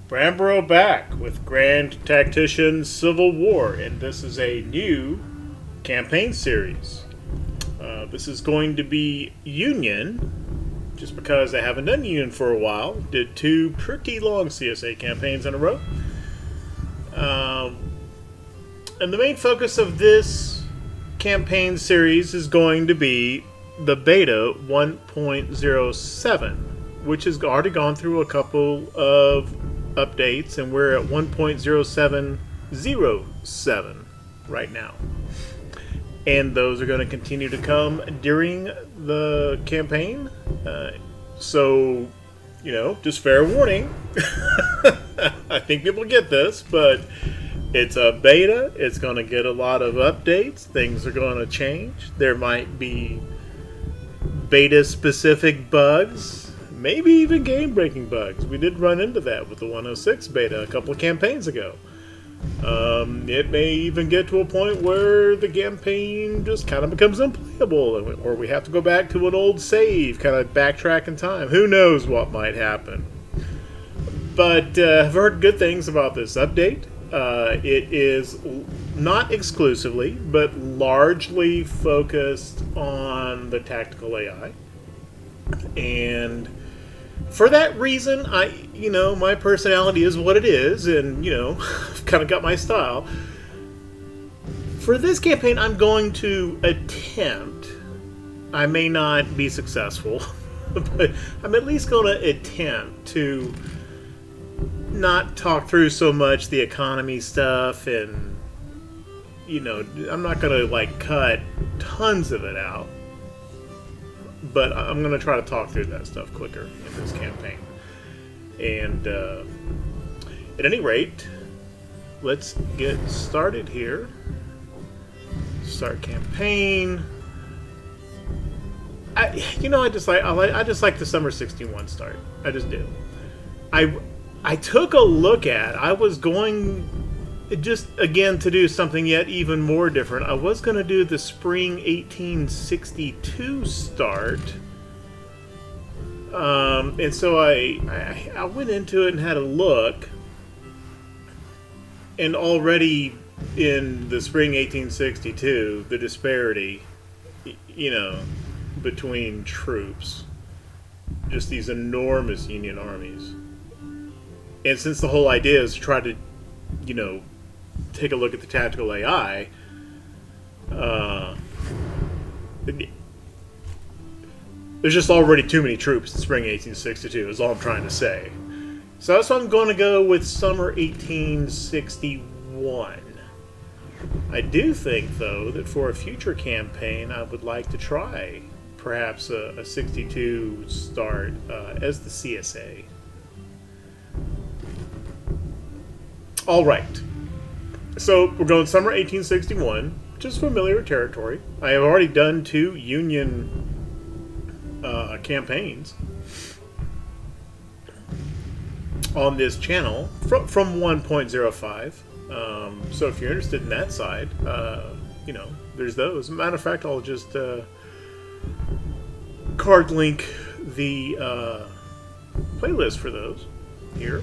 Bramborough back with Grand Tactician Civil War, and this is a new campaign series. This is going to be Union, just because I haven't done Union for a while. Did two pretty long CSA campaigns in a row. And the main focus of this campaign series is going to be the beta 1.07, which has already gone through a couple of updates, and we're at 1.0707 right now. And those are going to continue to come during the campaign. So, just fair warning. I think people get this, but it's a beta. It's going to get a lot of updates. Things are going to change. There might be beta-specific bugs. Maybe even game-breaking bugs. We did run into that with the 106 beta a couple of campaigns ago. It may even get to a point where the campaign just kind of becomes unplayable, or we have to go back to an old save, kind of backtrack in time. Who knows what might happen. But I've heard good things about this update. It is not exclusively, but largely focused on the tactical AI. And for that reason, my personality is what it is, and, I've kind of got my style. For this campaign, I'm going to attempt, I may not be successful, but I'm at least going to attempt to not talk through so much the economy stuff, and, I'm not going to, cut tons of it out. But I'm going to try to talk through that stuff quicker in this campaign. And at any rate, let's get started here. Start campaign. I just like the Summer 61 start. I just do. I took a look at. I was going just again to do something yet even more different. I was going to do the Spring 1862 start, and so I went into it and had a look, and already in the Spring 1862, the disparity, between troops, just these enormous Union armies, and since the whole idea is to try to, take a look at the tactical AI. There's just already too many troops in Spring 1862, is all I'm trying to say. So that's why I'm going to go with Summer 1861. I do think, though, that for a future campaign, I would like to try perhaps a 62 start as the CSA. All right. So we're going Summer 1861, which is familiar territory. I have already done two Union campaigns on this channel from 1.05. So if you're interested in that side, there's those. Matter of fact, I'll just card link the playlist for those here.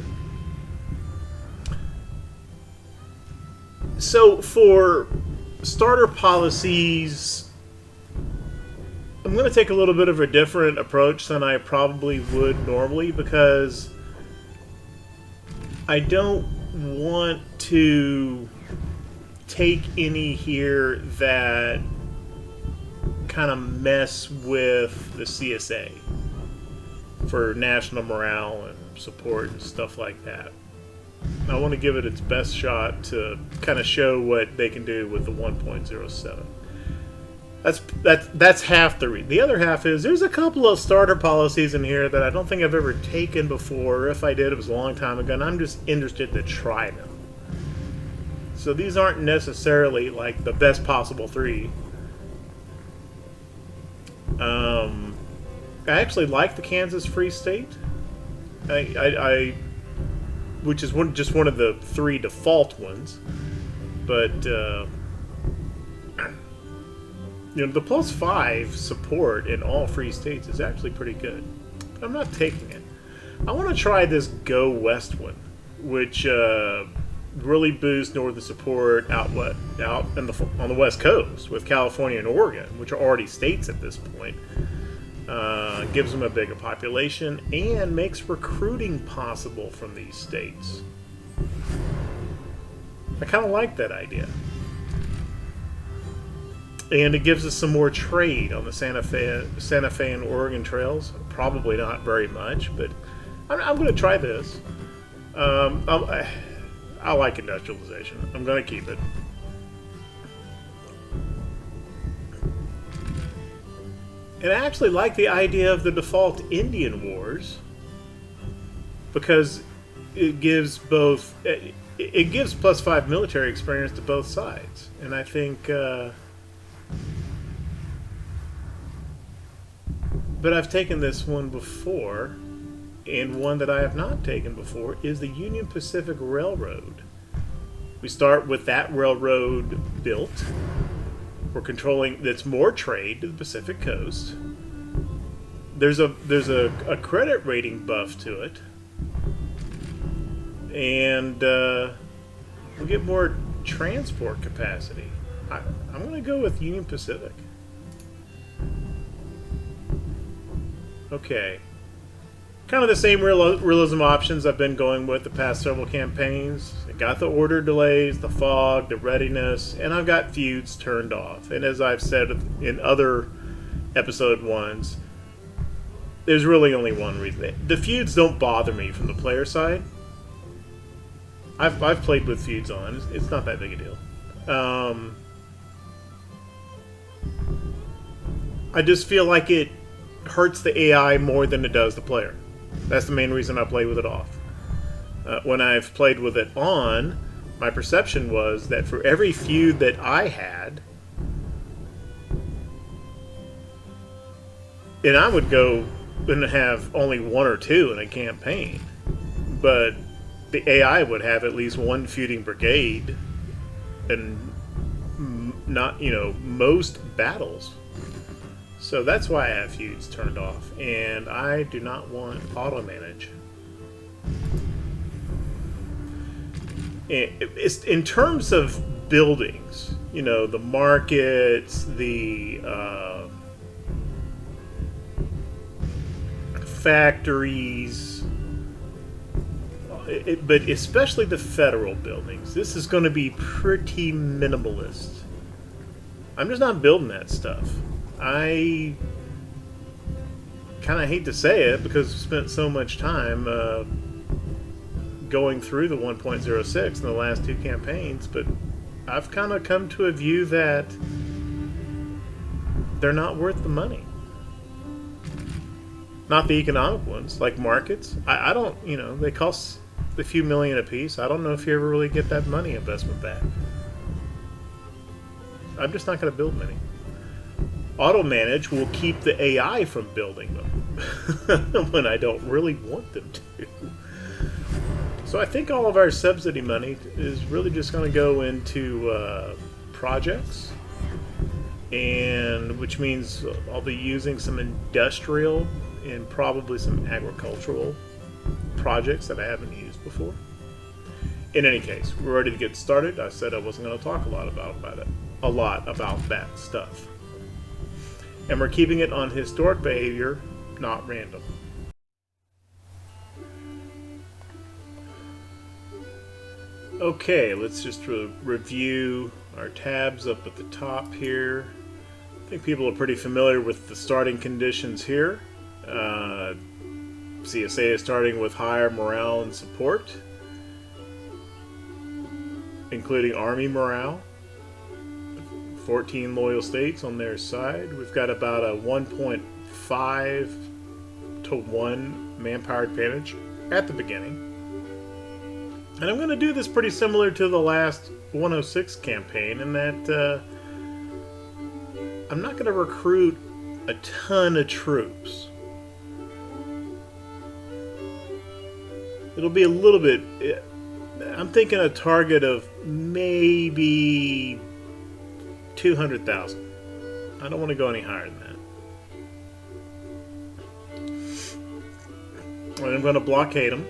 So for starter policies, I'm going to take a little bit of a different approach than I probably would normally, because I don't want to take any here that kind of mess with the CSA for national morale and support and stuff like that. I want to give it its best shot to kind of show what they can do with the 1.07. That's half the reason. The other half is there's a couple of starter policies in here that I don't think I've ever taken before. If I did, it was a long time ago, and I'm just interested to try them. So these aren't necessarily like the best possible three. I actually like the Kansas Free State. Which is just one of the three default ones, but the +5 support in all free states is actually pretty good. But I'm not taking it. I want to try this Go West one. which really boosts northern support out on the west coast with California and Oregon, which are already states at this point. Gives them a bigger population and makes recruiting possible from these states. I kind of like that idea. And it gives us some more trade on the Santa Fe and Oregon trails. Probably not very much, but I'm going to try this. I like industrialization. I'm going to keep it. And I actually like the idea of the default Indian Wars because it gives both. It gives +5 military experience to both sides, and I think. But I've taken this one before, and one that I have not taken before is the Union Pacific Railroad. We start with that railroad built. We're controlling. That's more trade to the Pacific Coast. There's a credit rating buff to it, and we get more transport capacity. I'm going to go with Union Pacific. Okay. Kind of the same realism options I've been going with the past several campaigns. I got the order delays, the fog, the readiness, and I've got feuds turned off. And as I've said in other episode ones, there's really only one reason. The feuds don't bother me from the player side. I've played with feuds on. It's not that big a deal. I just feel like it hurts the AI more than it does the player. That's the main reason I play with it off. When I've played with it on, my perception was that for every feud that I had, and I would go and have only one or two in a campaign, but the AI would have at least one feuding brigade and not, most battles. So that's why I have feuds turned off, and I do not want auto manage. It's in terms of buildings, the markets, the factories, but especially the federal buildings. This is going to be pretty minimalist. I'm just not building that stuff. I kind of hate to say it because I've spent so much time going through the 1.06 in the last two campaigns, but I've kind of come to a view that they're not worth the money. Not the economic ones, like markets. I don't, they cost a few million a piece. I don't know if you ever really get that money investment back. I'm just not going to build many. Auto manage will keep the AI from building them when I don't really want them to. So I think all of our subsidy money is really just going to go into projects, and which means I'll be using some industrial and probably some agricultural projects that I haven't used before. In any case, we're ready to get started. I said I wasn't going to talk a lot about that stuff. And we're keeping it on historic behavior, not random. Okay, let's just review our tabs up at the top here. I think people are pretty familiar with the starting conditions here. CSA is starting with higher morale and support, including Army morale. 14 loyal states on their side. We've got about a 1.5 to 1 manpower advantage at the beginning. And I'm going to do this pretty similar to the last 106 campaign in that I'm not going to recruit a ton of troops. It'll be a little bit... I'm thinking a target of maybe 200,000. I don't want to go any higher than that. And I'm going to blockade them.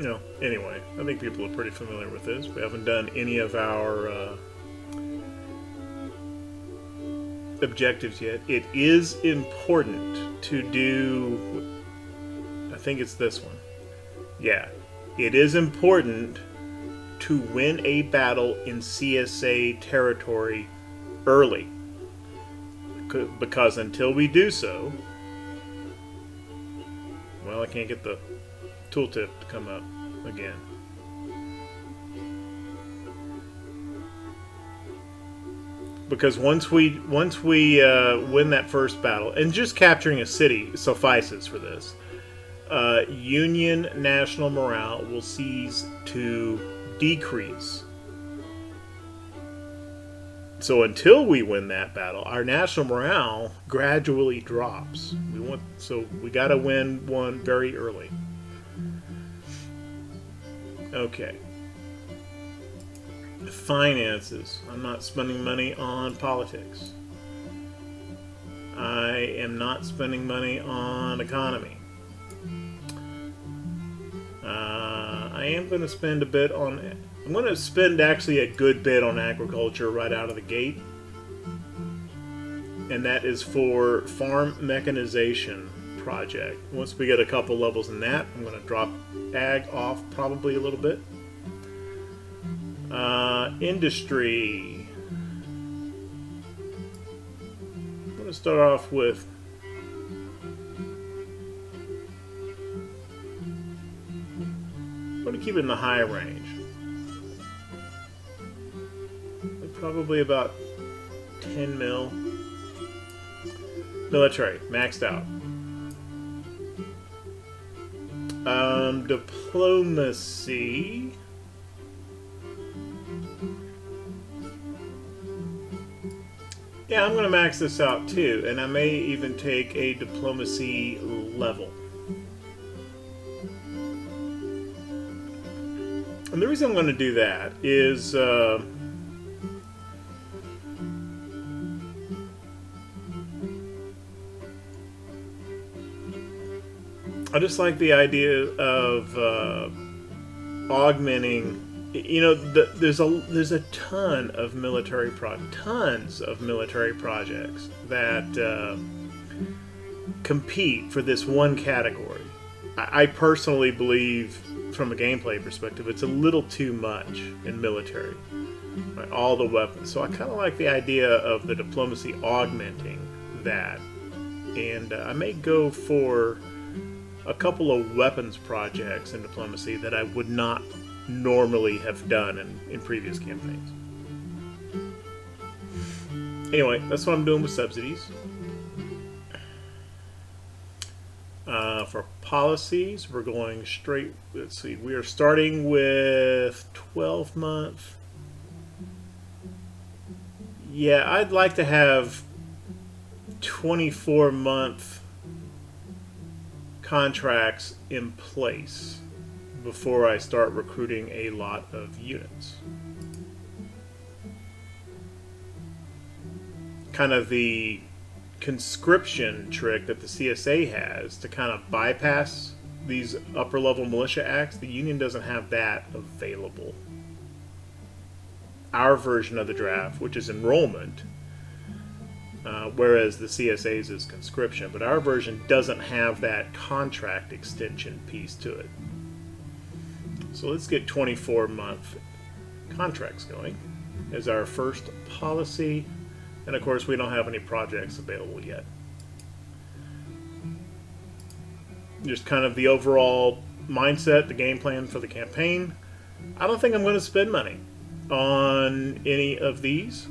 You know, anyway, I think people are pretty familiar with this. We haven't done any of our objectives yet. It is important to do, I think it's this one. Yeah, it is important to win a battle in CSA territory early, because until we do so, well, I can't get the tooltip to come up again. Because once we win that first battle, and just capturing a city suffices for this, Union national morale will cease to decrease. So until we win that battle, our national morale gradually drops. So we got to win one very early. Okay. Finances. I'm not spending money on politics. I am not spending money on economy. I am going to spend a bit on... I'm going to spend actually a good bit on agriculture right out of the gate. And that is for farm mechanization project. Once we get a couple levels in that, I'm going to drop ag off probably a little bit. Industry. I'm going to start off with... I'm going to keep it in the high range. Probably about 10 mil. No, that's right. Maxed out. Diplomacy. Yeah, I'm going to max this out too, and I may even take a diplomacy level. And the reason I'm going to do that is I just like the idea of augmenting. You know, there's a ton of military projects that compete for this one category. I personally believe, from a gameplay perspective, it's a little too much in military. Right? All the weapons. So I kind of like the idea of the diplomacy augmenting that, and I may go for a couple of weapons projects in diplomacy that I would not normally have done in previous campaigns. Anyway, that's what I'm doing with subsidies. For policies, we're going straight. Let's see, we are starting with 12 month. Yeah, I'd like to have 24-month contracts in place before I start recruiting a lot of units. Kind of the conscription trick that the CSA has to kind of bypass these upper level militia acts. The Union doesn't have that available. Our version of the draft, which is enrollment, whereas the CSA's is conscription, but our version doesn't have that contract extension piece to it. So let's get 24-month contracts going as our first policy. And of course, we don't have any projects available yet. Just kind of the overall mindset, the game plan for the campaign. I don't think I'm going to spend money on any of these.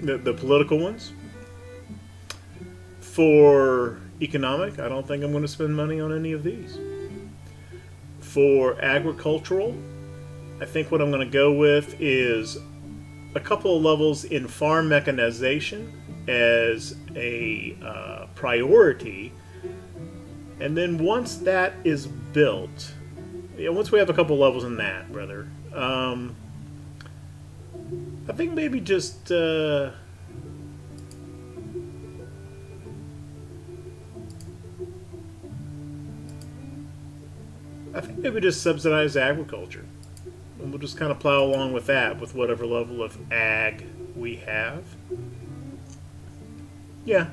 The political ones. For economic, I don't think I'm going to spend money on any of these. For agricultural, I think what I'm going to go with is a couple of levels in farm mechanization as a priority, and then once that is built, once we have a couple levels in that, rather, I think maybe just I think maybe just subsidize agriculture. And we'll just kind of plow along with that, with whatever level of ag we have. Yeah.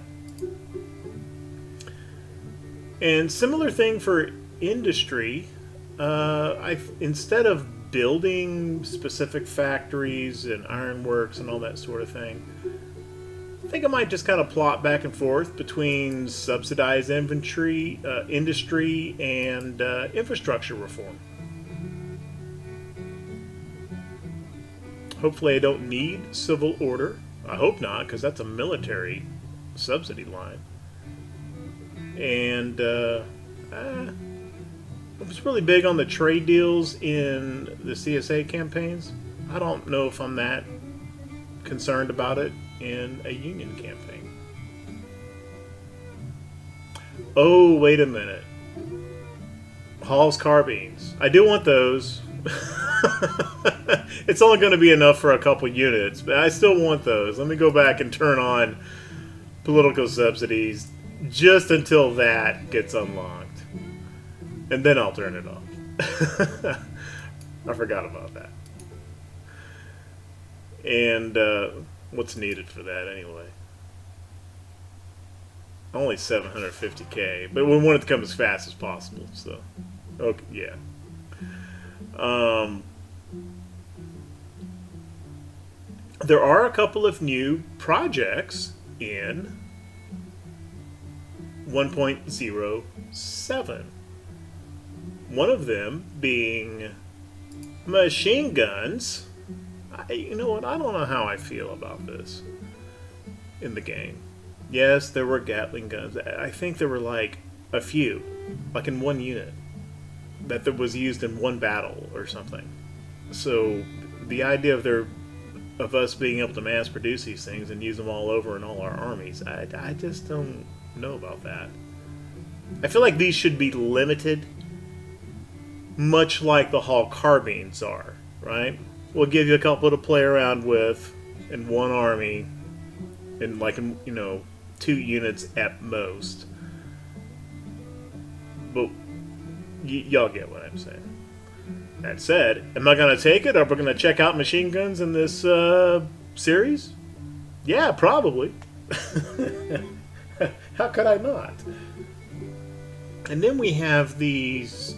And similar thing for industry. Instead of building specific factories and ironworks and all that sort of thing, I think I might just kind of plot back and forth between subsidized industry and infrastructure reform. Hopefully I don't need civil order. I hope not, because that's a military subsidy line. And I was really big on the trade deals in the CSA campaigns. I don't know if I'm that concerned about it in a union campaign. Oh, wait a minute. Hall's carbines. I do want those. It's only going to be enough for a couple units, but I still want those. Let me go back and turn on political subsidies just until that gets unlocked. And then I'll turn it off. I forgot about that. And what's needed for that anyway? Only 750K, but we want it to come as fast as possible. So, okay, yeah. There are a couple of new projects in 1.07. One of them being machine guns. You know what? I don't know how I feel about this in the game. Yes, there were Gatling guns. I think there were like a few, like in one unit, that was used in one battle or something. So the idea of us being able to mass produce these things and use them all over in all our armies, I just don't know about that. I feel like these should be limited, much like the Hall carbines are, right? We'll give you a couple to play around with in one army, in like, 2 units at most. But y'all get what I'm saying. That said, am I going to take it? Are we going to check out machine guns in this series? Yeah, probably. How could I not? And then we have these...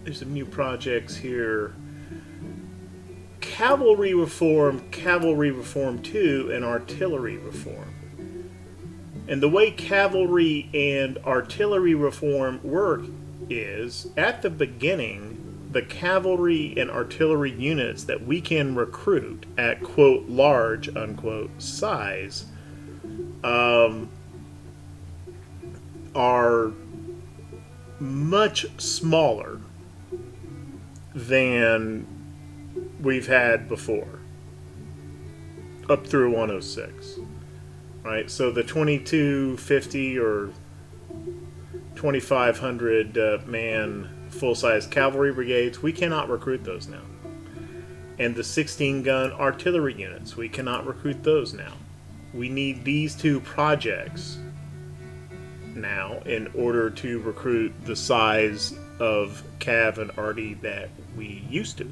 there's some new projects here. Cavalry Reform 2, and Artillery Reform. And the way Cavalry and Artillery Reform work is, at the beginning, the cavalry and artillery units that we can recruit at, quote, large, unquote, size, are much smaller than we've had before, up through 106. Right, so the 2250 or 2500 man full-size cavalry brigades, we cannot recruit those now. And the 16-gun artillery units, we cannot recruit those now. We need these 2 projects now in order to recruit the size of Cav and Arty that we used to.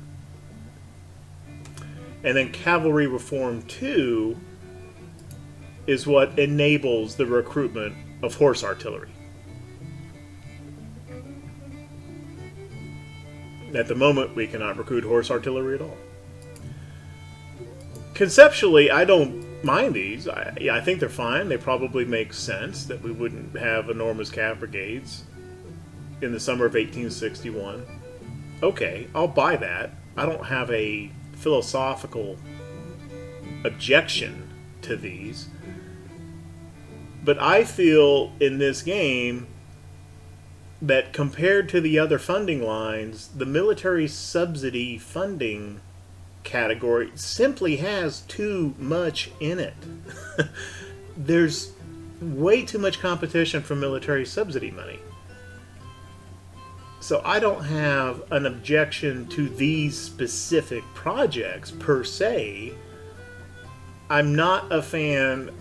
And then Cavalry Reform 2 is what enables the recruitment of horse artillery. At the moment, we cannot recruit horse artillery at all. Conceptually, I don't mind these. I think they're fine. They probably make sense that we wouldn't have enormous cav brigades in the summer of 1861. Okay, I'll buy that. I don't have a philosophical objection to these. But I feel in this game that compared to the other funding lines, the military subsidy funding category simply has too much in it. There's way too much competition for military subsidy money. So I don't have an objection to these specific projects per se. I'm not a fan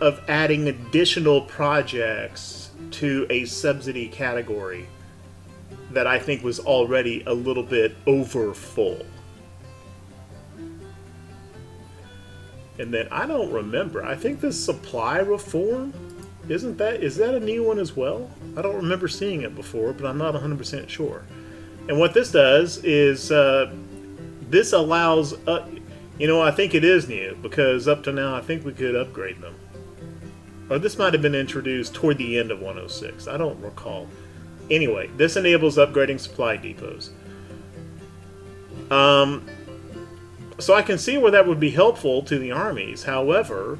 of adding additional projects to a subsidy category that I think was already a little bit over full. And then I don't remember. I think the supply reform, is that a new one as well? I don't remember seeing it before, but I'm not 100% sure. And what this does is this allows, I think it is new, because up to now I think we could upgrade them. Or this might have been introduced toward the end of 106. I don't recall. Anyway, this enables upgrading supply depots. So I can see where that would be helpful to the armies. However,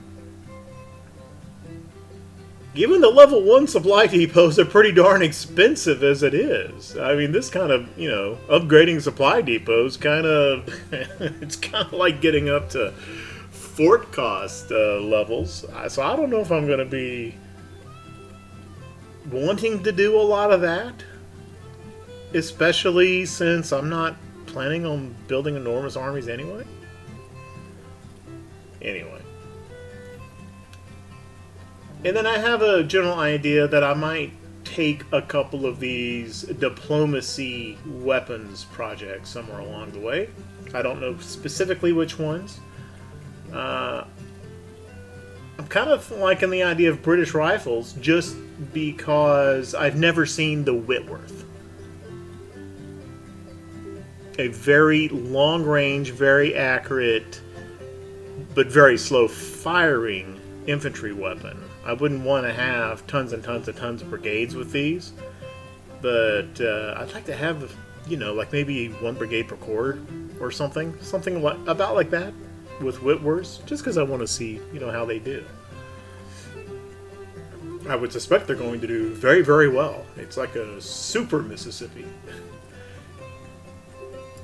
given the level 1 supply depots are pretty darn expensive as it is. I mean, this kind of, upgrading supply depots kind of, it's kind of like getting up to fort cost levels. So I don't know if I'm going to be wanting to do a lot of that. Especially since I'm not planning on building enormous armies anyway. Anyway. And then I have a general idea that I might take a couple of these diplomacy weapons projects somewhere along the way. I don't know specifically which ones. I'm kind of liking the idea of British rifles just because I've never seen the Whitworth. A very long-range, very accurate, but very slow-firing infantry weapon. I wouldn't want to have tons and tons and tons of brigades with these, but I'd like to have, like maybe one brigade per corps or something about like that with Whitworths, just because I want to see, how they do. I would suspect they're going to do very, very well. It's like a super Mississippi.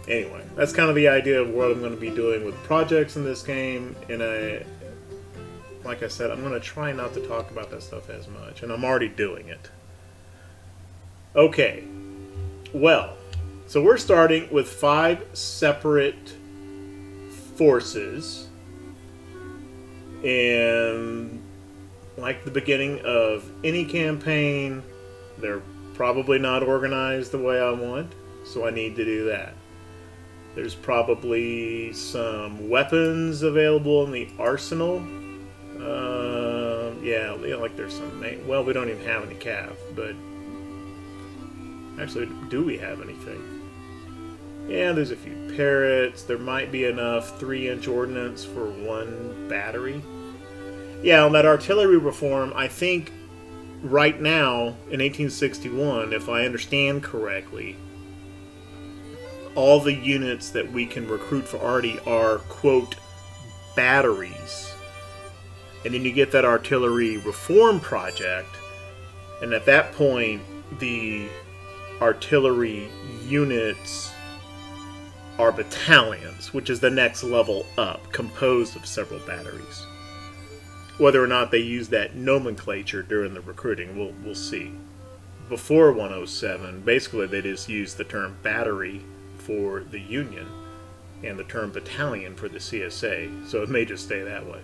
Anyway, that's kind of the idea of what I'm going to be doing with projects in this game, and like I said, I'm going to try not to talk about that stuff as much, and I'm already doing it. Okay, well, so we're starting with 5 separate forces, and like the beginning of any campaign, they're probably not organized the way I want, so I need to do that. There's probably some weapons available in the arsenal. Yeah, like there's some... Well, we don't even have any cav, but... Actually, do we have anything? Yeah, there's a few parrots. There might be enough 3-inch ordnance for 1 battery. Yeah, on that artillery reform, I think right now, in 1861, if I understand correctly, all the units that we can recruit for arty are, quote, batteries. And then you get that artillery reform project, and at that point, the artillery units are battalions, which is the next level up, composed of several batteries. Whether or not they use that nomenclature during the recruiting, we'll see. Before 107, basically they just used the term battery for the Union and the term battalion for the CSA, so it may just stay that way.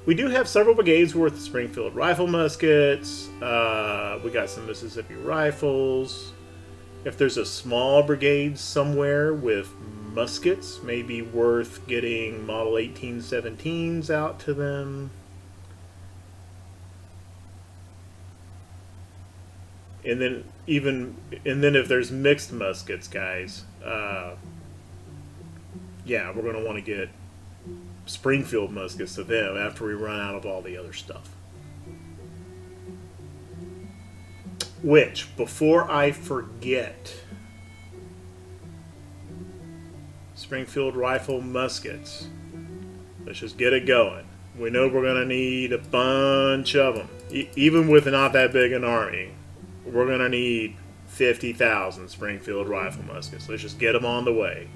We do have several brigades worth of Springfield rifle muskets. We got some Mississippi rifles. If there's a small brigade somewhere with muskets, maybe worth getting Model 1817s out to them. And then if there's mixed muskets, guys, yeah, we're going to want to get Springfield muskets to them after we run out of all the other stuff. Which, before I forget, Springfield rifle muskets, let's just get it going. We know we're going to need a bunch of them. Even with not that big an army, we're going to need 50,000 Springfield rifle muskets. Let's just get them on the way.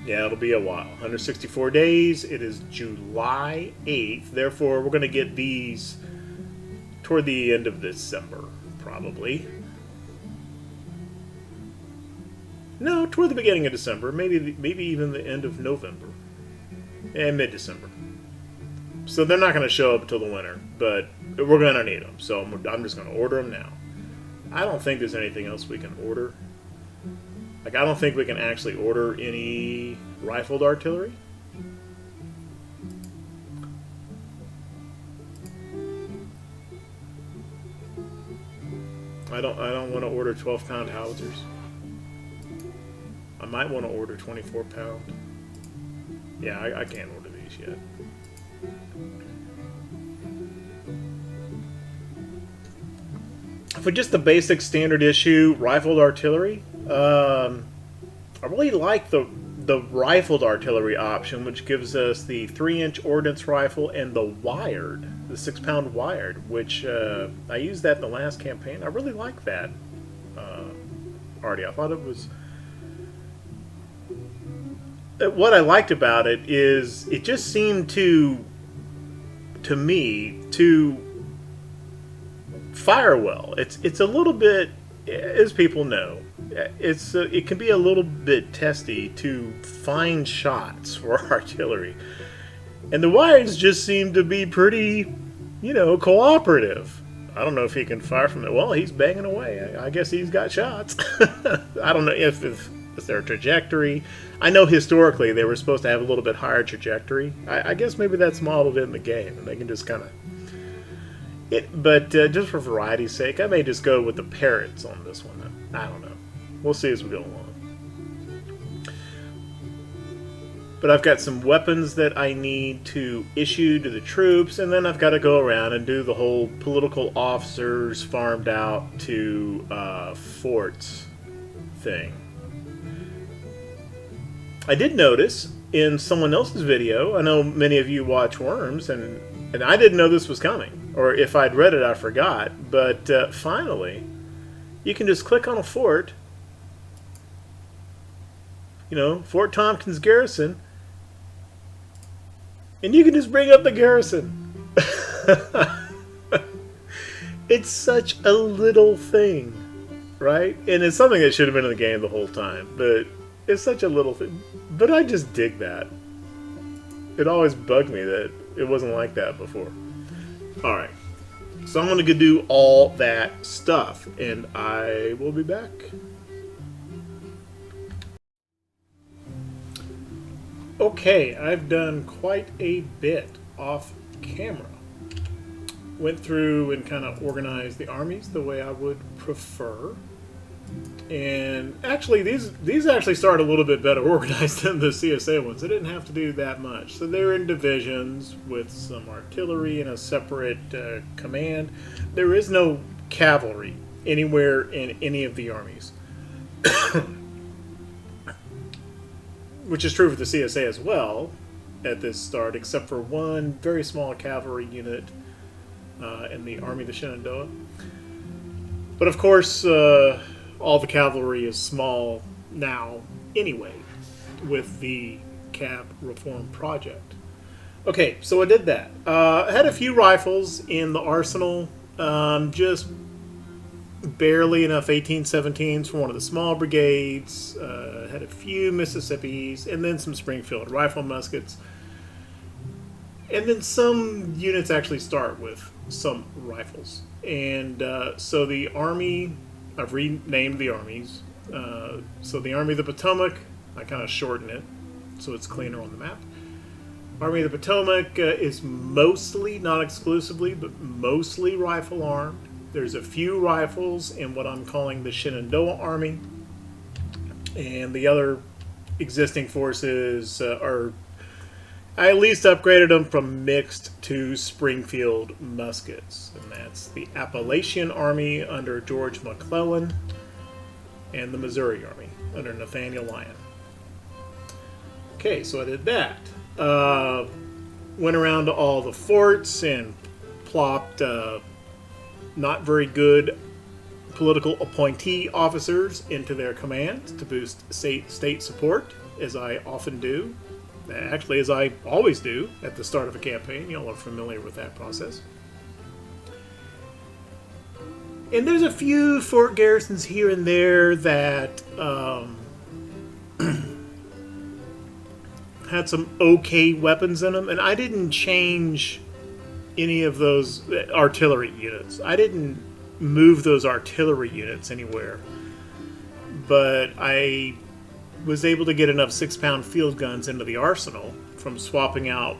Yeah, it'll be a while. 164 days. It is July 8th. Therefore, we're going to get these toward the end of December, probably. No, toward the beginning of December. Maybe even the end of November. And mid-December. So they're not going to show up until the winter, but we're going to need them. So I'm just going to order them now. I don't think there's anything else we can order. Like, I don't think we can actually order any rifled artillery. I don't want to order 12-pound howitzers. I might want to order 24-pound. Yeah, I can't order these yet. For just the basic standard issue rifled artillery, I really like the rifled artillery option, which gives us the 3-inch ordnance rifle and the wired, the 6-pound wired, which I used that in the last campaign. I really like that. Already, I thought it was. What I liked about it is it just seemed to me to fire well. It's a little bit, as people know, it can be a little bit testy to find shots for artillery, and the wires just seem to be pretty, cooperative. I don't know if he can fire from it. Well, he's banging away. I guess he's got shots. I don't know if it's their trajectory. I know historically they were supposed to have a little bit higher trajectory. I guess maybe that's modeled in the game, and they can just kind of. But just for variety's sake, I may just go with the parrots on this one. I don't know. We'll see as we go along. But I've got some weapons that I need to issue to the troops, and then I've got to go around and do the whole political officers farmed out to forts thing. I did notice in someone else's video, I know many of you watch Worms, and I didn't know this was coming. Or if I'd read it, I forgot. But finally, you can just click on a fort, Fort Tompkins Garrison, and you can just bring up the garrison. It's such a little thing, right? And it's something that should have been in the game the whole time, but it's such a little thing. But I just dig that. It always bugged me that it wasn't like that before. Alright, so I'm going to go do all that stuff, and I will be back. Okay, I've done quite a bit off camera. Went through and kind of organized the armies the way I would prefer. And actually, these actually started a little bit better organized than the CSA ones. I didn't have to do that much. So they're in divisions with some artillery and a separate command. There is no cavalry anywhere in any of the armies. Which is true for the CSA as well at this start, except for one very small cavalry unit in the Army of the Shenandoah. But of course, all the cavalry is small now anyway with the Cav Reform Project. Okay, so I did that. I had a few rifles in the arsenal, just barely enough 1817s for one of the small brigades, had a few Mississippis, and then some Springfield rifle muskets. And then some units actually start with some rifles. And so the Army, I've renamed the armies. So the Army of the Potomac, I kind of shorten it so it's cleaner on the map. Army of the Potomac is mostly, not exclusively, but mostly rifle armed. There's a few rifles in what I'm calling the Shenandoah Army. And the other existing forces are, I at least upgraded them from mixed to Springfield muskets. And that's the Appalachian Army under George McClellan and the Missouri Army under Nathaniel Lyon. Okay, so I did that. Went around to all the forts and plopped not very good political appointee officers into their commands to boost state support, as I often do. Actually, as I always do at the start of a campaign. Y'all are familiar with that process. And there's a few fort garrisons here and there that had some okay weapons in them, and I didn't change any of those artillery units. I didn't move those artillery units anywhere, but I was able to get enough 6-pound field guns into the arsenal from swapping out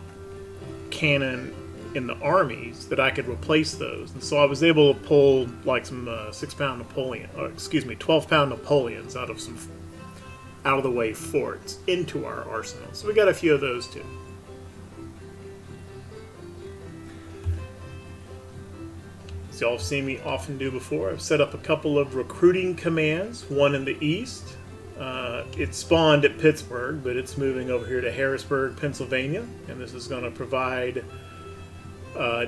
cannon in the armies that I could replace those. And so I was able to pull like some 6-pound Napoleon, or excuse me, 12-pound Napoleons out of some out of the way forts into our arsenal. So we got a few of those too. As y'all have seen me often do before, I've set up a couple of recruiting commands, one in the east. It spawned at Pittsburgh, but it's moving over here to Harrisburg, Pennsylvania, and this is going to provide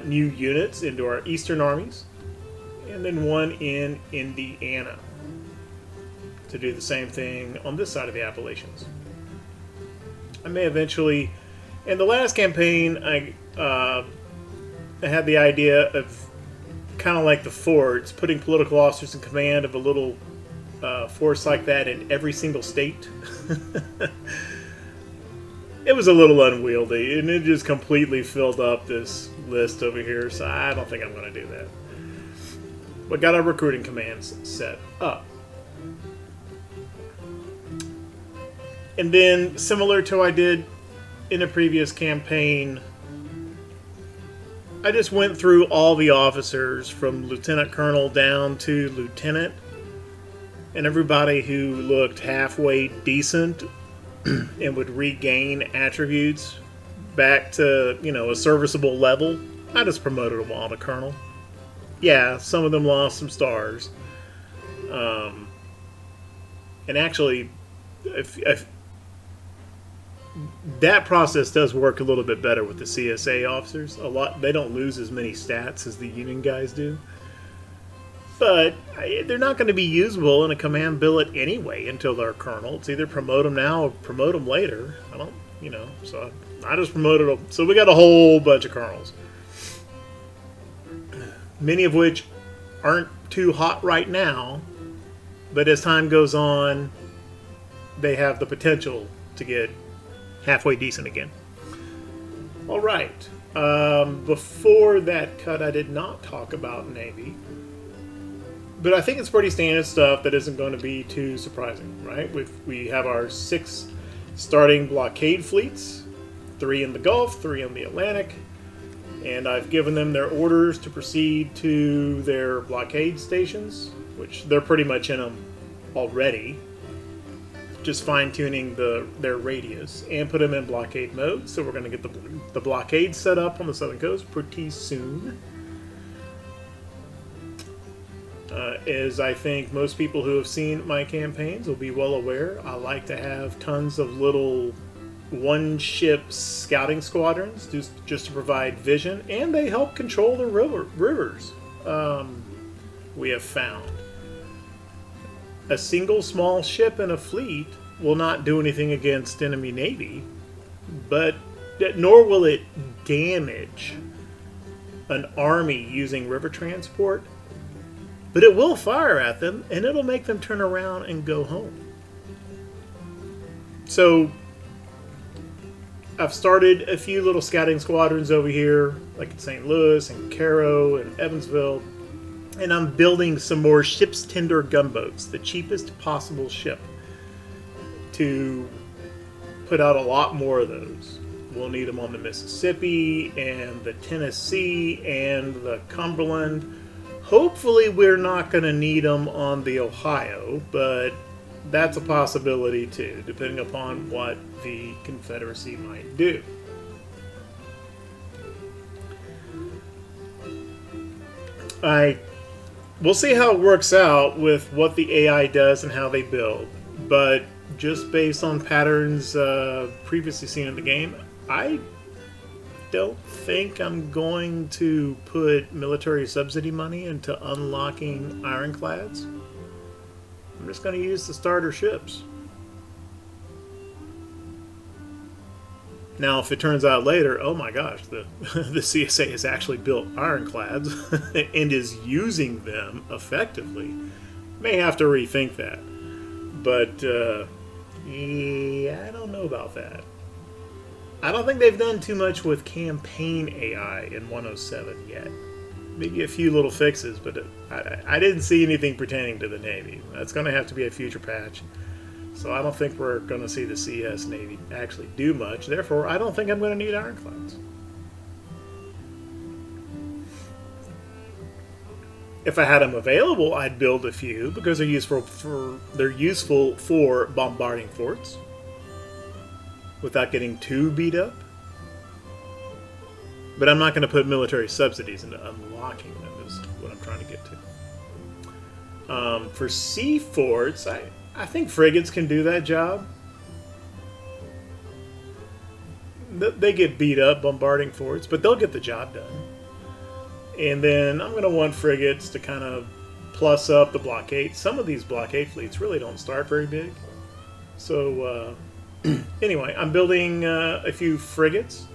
new units into our eastern armies, and then one in Indiana to do the same thing on this side of the Appalachians. I may eventually, in the last campaign, I had the idea of kind of like the forts, putting political officers in command of a little force like that in every single state. It was a little unwieldy, and it just completely filled up this list over here, so I don't think I'm going to do that. But got our recruiting commands set up. And then, similar to what I did in a previous campaign, I just went through all the officers from lieutenant colonel down to lieutenant, and everybody who looked halfway decent and would regain attributes back to, you know, a serviceable level, I just promoted them all to colonel. Yeah, some of them lost some stars. And actually, if that process does work a little bit better with the CSA officers. They don't lose as many stats as the Union guys do. But they're not going to be usable in a command billet anyway until they're colonel. It's either promote them now or promote them later. I don't, you know, so I just promoted them. So we got a whole bunch of colonels. Many of which aren't too hot right now, but as time goes on, they have the potential to get halfway decent again. All right. Before that cut, I did not talk about Navy. But I think it's pretty standard stuff that isn't going to be too surprising, right? We have our 6 starting blockade fleets, 3 in the Gulf, 3 in the Atlantic, and I've given them their orders to proceed to their blockade stations, which they're pretty much in them already, just fine-tuning their radius, and put them in blockade mode. So we're going to get the blockade set up on the southern coast pretty soon. As I think most people who have seen my campaigns will be well aware, I like to have tons of little one-ship scouting squadrons just to provide vision, and they help control the rivers. We have found a single small ship in a fleet will not do anything against enemy navy, but nor will it damage an army using river transport. But it will fire at them, and it'll make them turn around and go home. So I've started a few little scouting squadrons over here, like in St. Louis and Cairo and Evansville. And I'm building some more ship's tender gunboats, the cheapest possible ship, to put out a lot more of those. We'll need them on the Mississippi and the Tennessee and the Cumberland. Hopefully we're not going to need them on the Ohio, but that's a possibility too, depending upon what the Confederacy might do. We'll see how it works out with what the AI does and how they build, but just based on patterns previously seen in the game, I don't think I'm going to put military subsidy money into unlocking ironclads. I'm just going to use the starter ships. Now, if it turns out later, oh my gosh, the CSA has actually built ironclads and is using them effectively, may have to rethink that. But, yeah, I don't know about that. I don't think they've done too much with campaign AI in 107 yet. Maybe a few little fixes, but I didn't see anything pertaining to the Navy. That's going to have to be a future patch. So I don't think we're going to see the CS Navy actually do much. Therefore, I don't think I'm going to need ironclads. If I had them available, I'd build a few because they're useful for bombarding forts without getting too beat up. But I'm not going to put military subsidies into unlocking them, is what I'm trying to get to. For sea forts, I think frigates can do that job. They get beat up bombarding forts, but they'll get the job done. And then I'm going to want frigates to kind of plus up the blockade. Some of these blockade fleets really don't start very big. So anyway, I'm building a few frigates.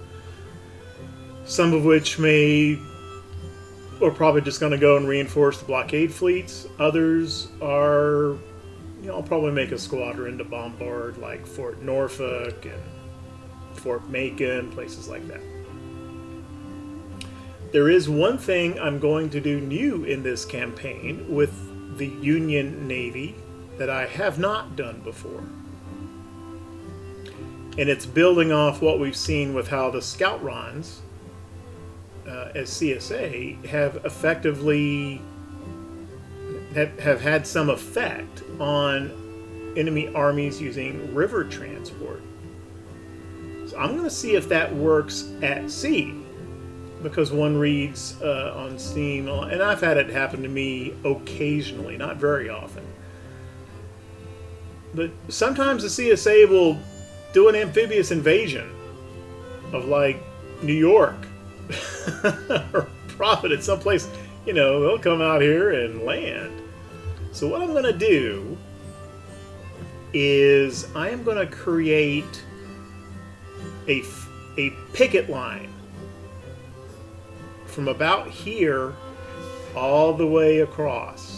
Some of which are probably just going to go and reinforce the blockade fleets. Others are, I'll probably make a squadron to bombard like Fort Norfolk and Fort Macon, places like that. There is one thing I'm going to do new in this campaign with the Union Navy that I have not done before. And it's building off what we've seen with how the scout runs as CSA have effectively have had some effect on enemy armies using river transport. So I'm going to see if that works at sea, because one reads on Steam, and I've had it happen to me occasionally, not very often, but sometimes the CSA will do an amphibious invasion of like New York or Providence, someplace, they'll come out here and land. So what I'm going to do is I am going to create a picket line from about here all the way across.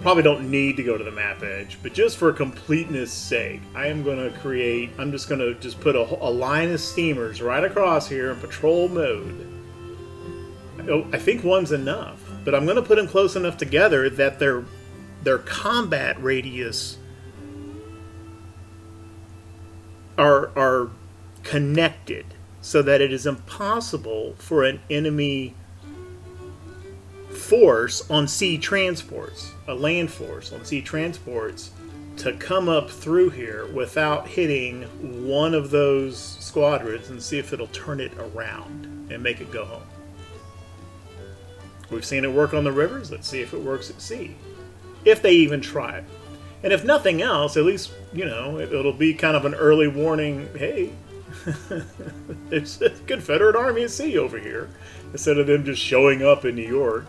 Probably don't need to go to the map edge, but just for completeness sake, I'm just going to put a line of steamers right across here in patrol mode. I think one's enough, but I'm going to put them close enough together that their combat radius are connected, so that it is impossible for an enemy force on sea transports, a land force on sea transports, to come up through here without hitting one of those squadrons and see if it'll turn it around and make it go home. We've seen it work on the rivers. Let's see if it works at sea, if they even try it. And if nothing else, at least, it'll be kind of an early warning. Hey, it's a Confederate army at sea over here, instead of them just showing up in New York.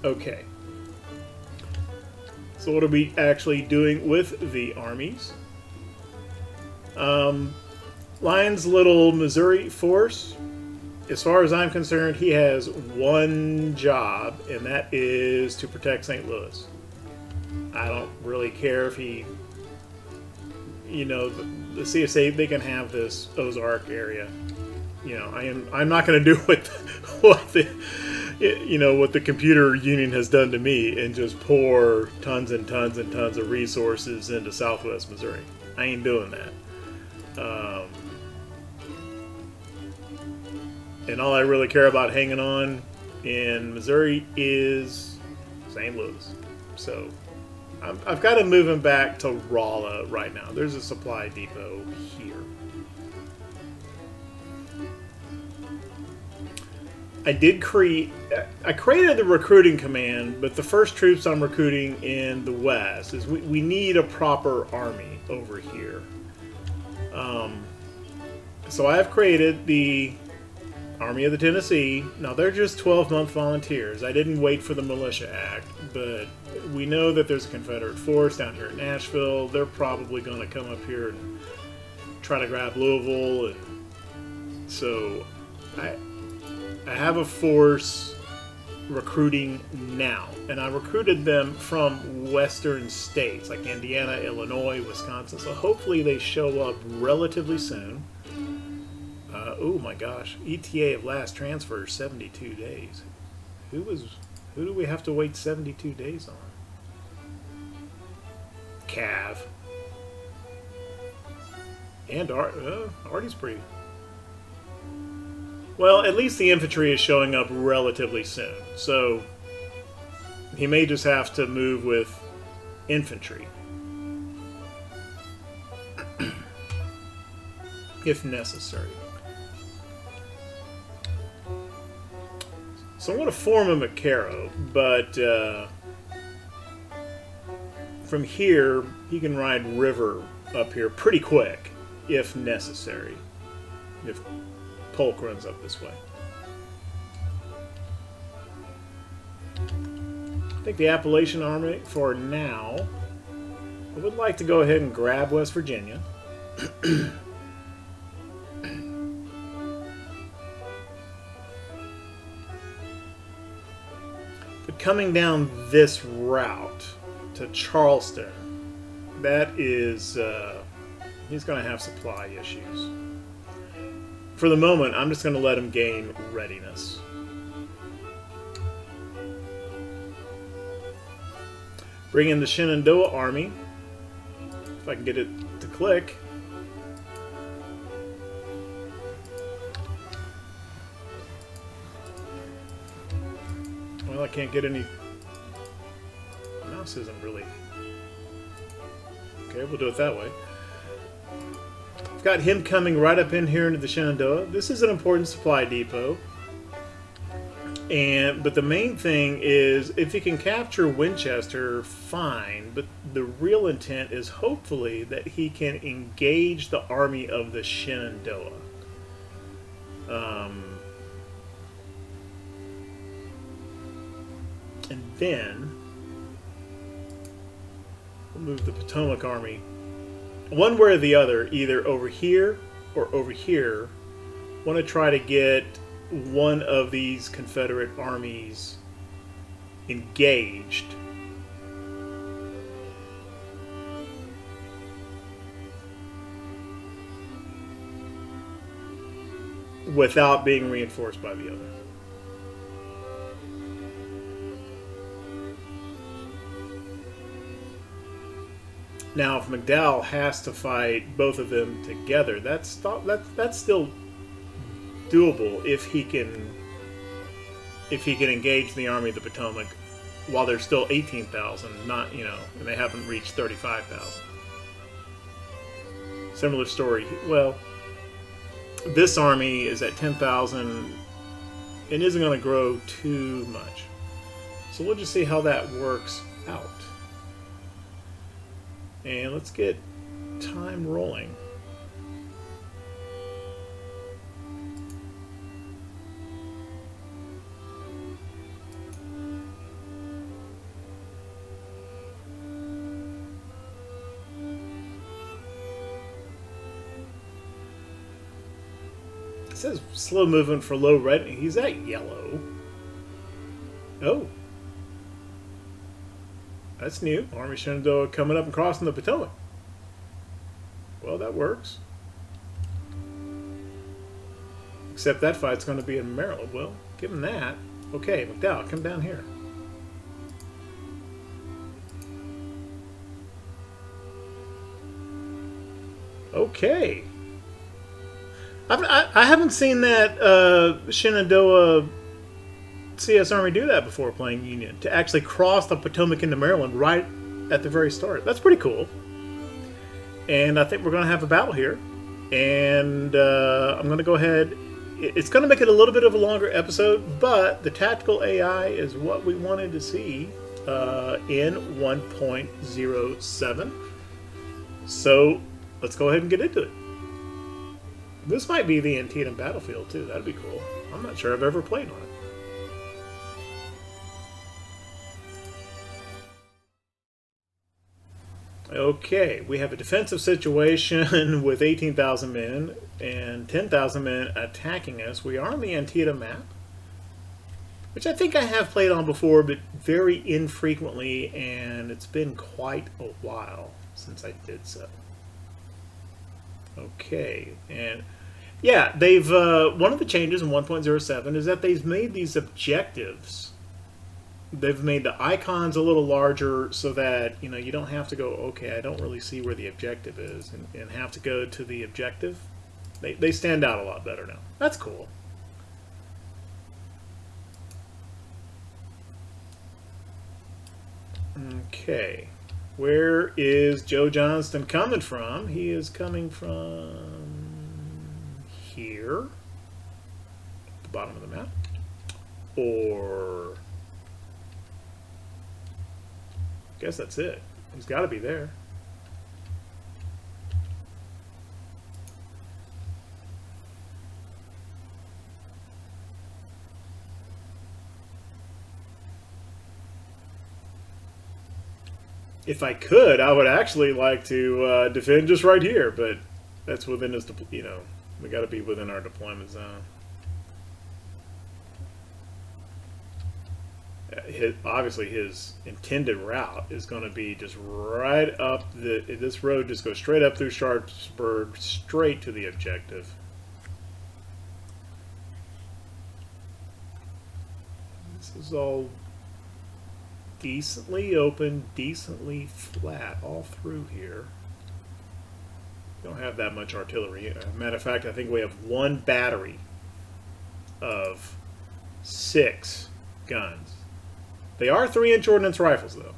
Okay. So what are we actually doing with the armies? Lyon's little Missouri force, as far as I'm concerned, he has one job, and that is to protect St. Louis. I don't really care if he, the CSA, they can have this Ozark area. I'm not going to do what the computer union has done to me and just pour tons and tons and tons of resources into Southwest Missouri. I ain't doing that. And all I really care about hanging on in Missouri is St. Louis. So I've got to move him back to Rolla right now. There's a supply depot here. I created the recruiting command, but the first troops I'm recruiting in the West is we need a proper army over here. So I have created the Army of the Tennessee. Now, they're just 12-month volunteers. I didn't wait for the Militia Act, but we know that there's a Confederate force down here in Nashville. They're probably going to come up here and try to grab Louisville. And so I have a force recruiting now, and I recruited them from western states like Indiana, Illinois, Wisconsin, so hopefully they show up relatively soon. Oh my gosh, ETA of last transfer is 72 days. Who do we have to wait 72 days on? Cav. And Artie's pretty... Well, at least the infantry is showing up relatively soon, so he may just have to move with infantry if necessary. So I'm going to form him at Caro, but from here he can ride river up here pretty quick if necessary. If Polk runs up this way. I think the Appalachian Army for now. I would like to go ahead and grab West Virginia. But coming down this route to Charleston, that is, he's going to have supply issues. For the moment, I'm just going to let him gain readiness. Bring in the Shenandoah Army. If I can get it to click. Well, I can't get any... My mouse isn't really... Okay, we'll do it that way. I've got him coming right up in here into the Shenandoah. This is an important supply depot. But the main thing is, if he can capture Winchester, fine. But the real intent is hopefully that he can engage the army of the Shenandoah. And then we'll move the Potomac Army one way or the other, either over here or over here. Want to try to get one of these Confederate armies engaged. Without being reinforced by the other. Now, if McDowell has to fight both of them together, that's still doable if he can engage the Army of the Potomac while there's still 18,000, not, you know, and they haven't reached 35,000. Similar story. Well, this army is at 10,000 and isn't going to grow too much. So we'll just see how that works out. And let's get time rolling. It says slow movement for low red. He's at yellow. Oh. That's new. Army Shenandoah coming up and crossing the Potomac. Well, that works. Except that fight's going to be in Maryland. Well, give him that. Okay, McDowell, come down here. Okay. I haven't seen that Shenandoah CS Army do that before playing Union, to actually cross the Potomac into Maryland right at the very start. That's pretty cool. And I think we're going to have a battle here. And I'm going to go ahead. It's going to make it a little bit of a longer episode, but the tactical AI is what we wanted to see in 1.07. So let's go ahead and get into it. This might be the Antietam battlefield too. That'd be cool. I'm not sure I've ever played on it. Okay, we have a defensive situation with 18,000 men and 10,000 men attacking us. We are on the Antietam map. which I think I have played on before, but very infrequently, and it's been quite a while since I did so. Okay, and yeah, they've one of the changes in 1.07 is that they've made these objectives. They've made the icons a little larger so that you don't have to go, okay, I don't really see where the objective is, and have to go to the objective. They stand out a lot better now. That's cool. Okay, where is Joe Johnston coming from? He is coming from here, the bottom of the map, or I guess that's it. He's got to be there. If I could, I would actually like to defend just right here, but that's within his, we got to be within our deployment zone. Obviously, his intended route is going to be just right up this road. Just goes straight up through Sharpsburg, straight to the objective. This is all decently open, decently flat all through here. We don't have that much artillery. Matter of fact, I think we have one battery of 6 guns. They are 3-inch ordnance rifles, though.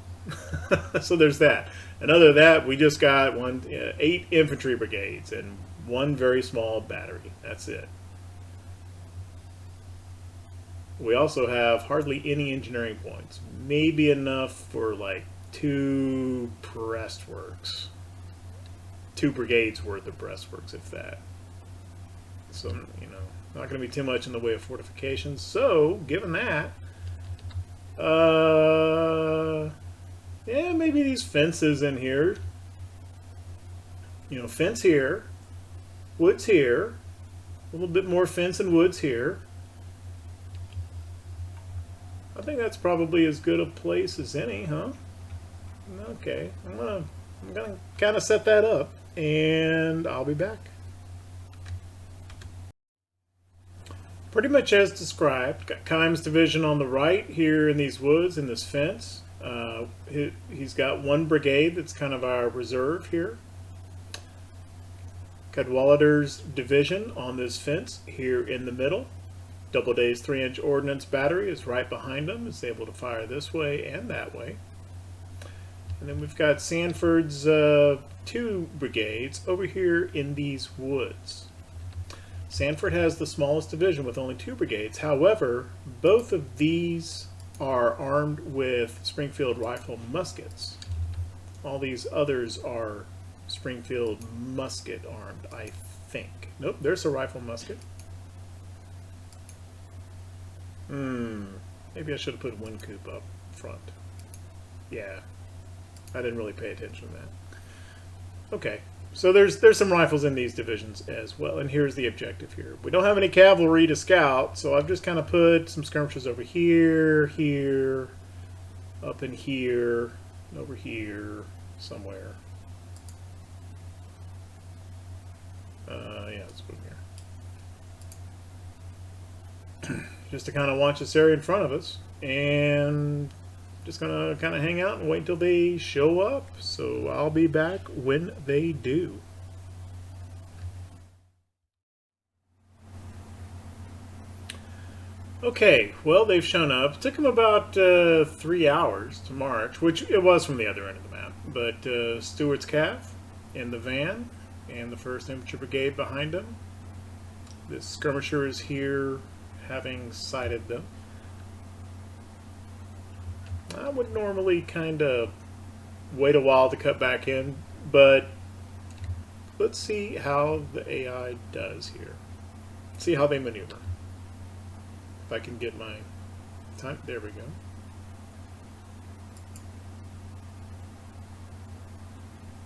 So there's that. And other than that, we just got 8 infantry brigades and 1 very small battery. That's it. We also have hardly any engineering points. Maybe enough for like 2 breastworks. 2 brigades worth of breastworks, if that. So, not going to be too much in the way of fortifications. So, given that, yeah, maybe these fences in here. Fence here, woods here, a little bit more fence and woods here. I think that's probably as good a place as any, huh? Okay, I'm gonna kind of set that up, and I'll be back. Pretty much as described. Got Kimes' division on the right here in these woods, in this fence. He's got 1 brigade that's kind of our reserve here. Cadwallader's division on this fence here in the middle. Doubleday's 3-inch ordnance battery is right behind him. It's able to fire this way and that way. And then we've got Sanford's 2 brigades over here in these woods. Sanford has the smallest division with only 2 brigades. However, both of these are armed with Springfield rifle muskets. All these others are Springfield musket armed, I think. Nope, there's a rifle musket. Maybe I should have put wind coop up front. Yeah, I didn't really pay attention to that. Okay, so there's some rifles in these divisions as well, and here's the objective here. We don't have any cavalry to scout, so I've just kind of put some skirmishers over here, here, up in here, and over here, somewhere. Yeah, let's put them here. Just to kind of watch this area in front of us, and just gonna kind of hang out and wait until they show up. So I'll be back when they do. Okay, well, they've shown up. It took them about 3 hours to march, which it was from the other end of the map. But Stewart's Calf in the van, and the 1st Infantry Brigade behind them. The skirmisher is here, having sighted them. I would normally kind of wait a while to cut back in, but let's see how the AI does here. See how they maneuver. If I can get my time, there we go.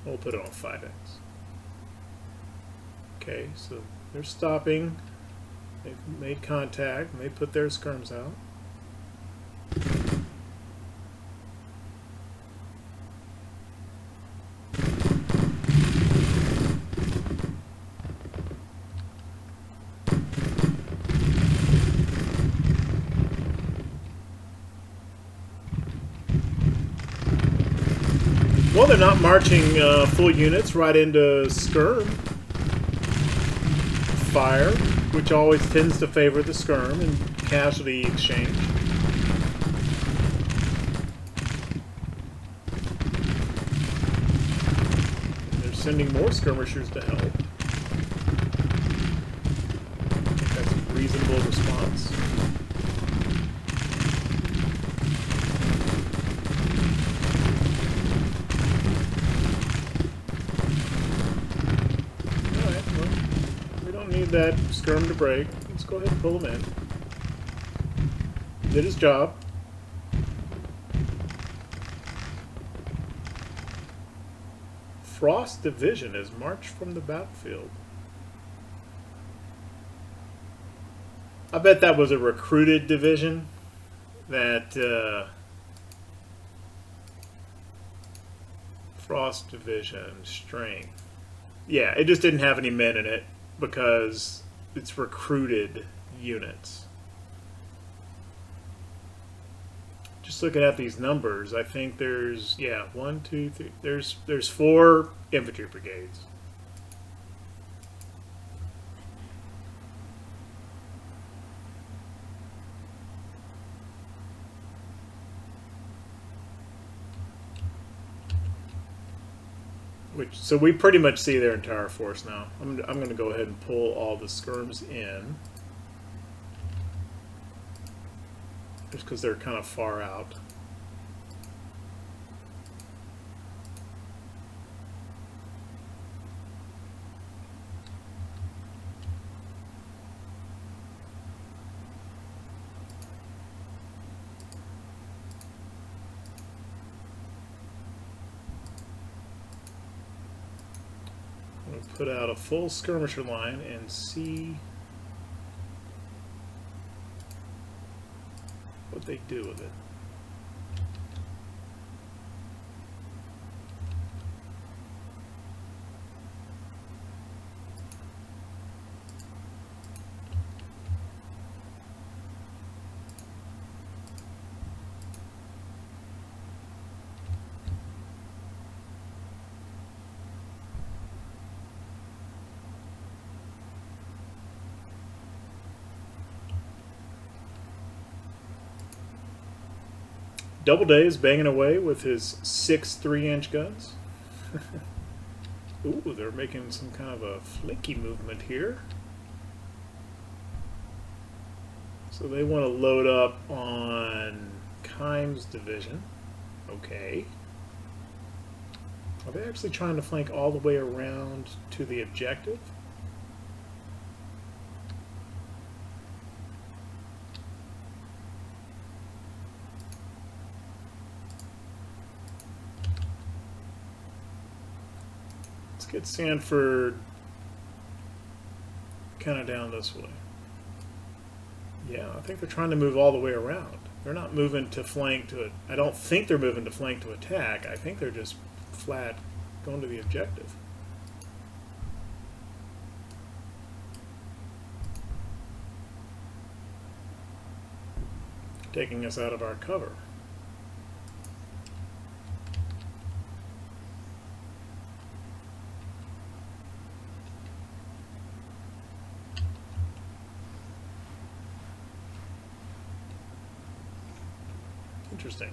We'll put it on 5x. Okay, so they're stopping. They've made contact and they put their skirms out. Well, they're not marching full units right into skirm fire, which always tends to favor the skirm in casualty exchange. They're sending more skirmishers to help. I think that's a reasonable response. That skirm to break. Let's go ahead and pull him in. Did his job. Frost Division has marched from the battlefield. I bet that was a recruited division that Frost Division strength. Yeah, it just didn't have any men in it because it's recruited units. Just looking at these numbers, I think there's, yeah, 1, 2, 3. There's 4 infantry brigades. So we pretty much see their entire force now. I'm going to go ahead and pull all the skirms in, just because they're kind of far out. Put out a full skirmisher line and see what they do with it. Doubleday is banging away with his 6 3-inch guns. Ooh, they're making some kind of a flaky movement here. So they want to load up on Kimes' division. Okay. Are they actually trying to flank all the way around to the objective? Get Sanford kind of down this way. Yeah, I think they're trying to move all the way around. They're not moving to flank to it. I don't think they're moving to flank to attack. I think they're just flat going to the objective. Taking us out of our cover. Interesting.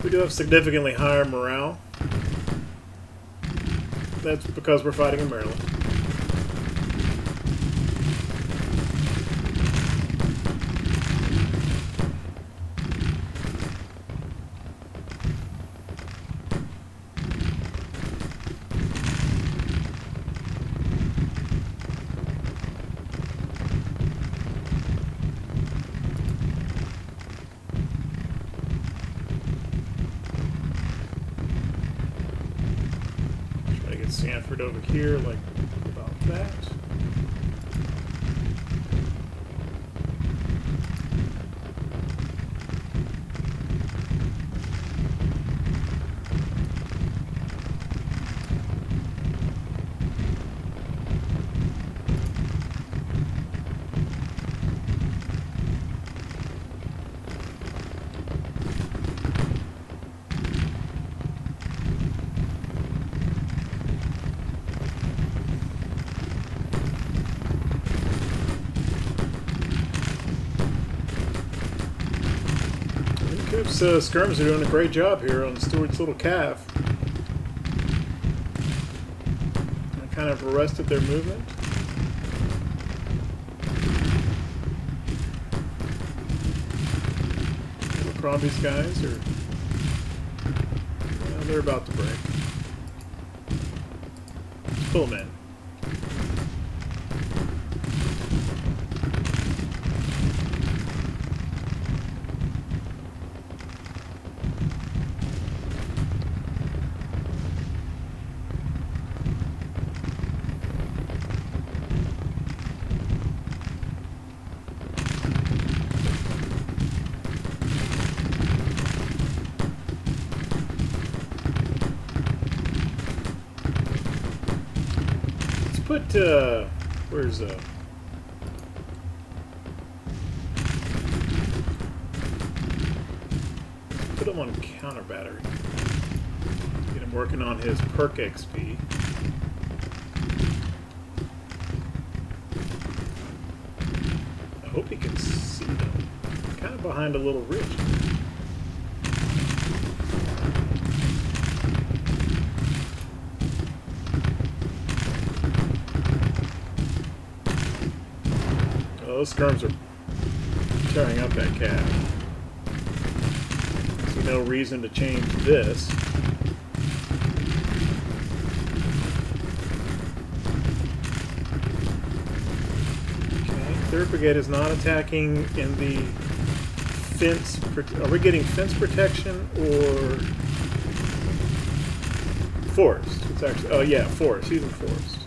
We do have significantly higher morale. That's because we're fighting in Maryland. Sanford over here, like about that. Skirms are doing a great job here on Stewart's little calf. I kind of arrested their movement. Crombie's guys are, well, they're about to break. Pull them in. Put, where's, put him on counter battery. Get him working on his perk XP. I hope he can see them. Kind of behind a little ridge. Those skirms are tearing up that calf. See no reason to change this. Okay, 3rd Brigade is not attacking in the fence. Are we getting fence protection or forest? It's actually, oh yeah, forest. Using forest.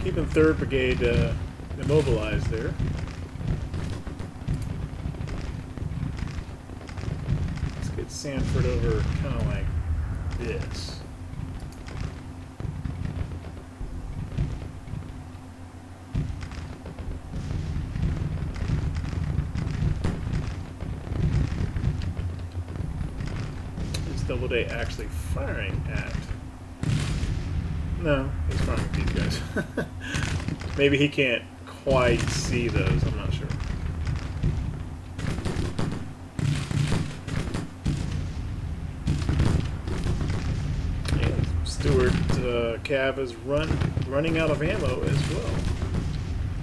Keeping 3rd Brigade immobilized there. Let's get Sanford over kind of like this. Is Doubleday actually firing at? No, he's firing at these guys. Maybe he can't quite see those, I'm not sure. And Stewart Cav is running out of ammo as well.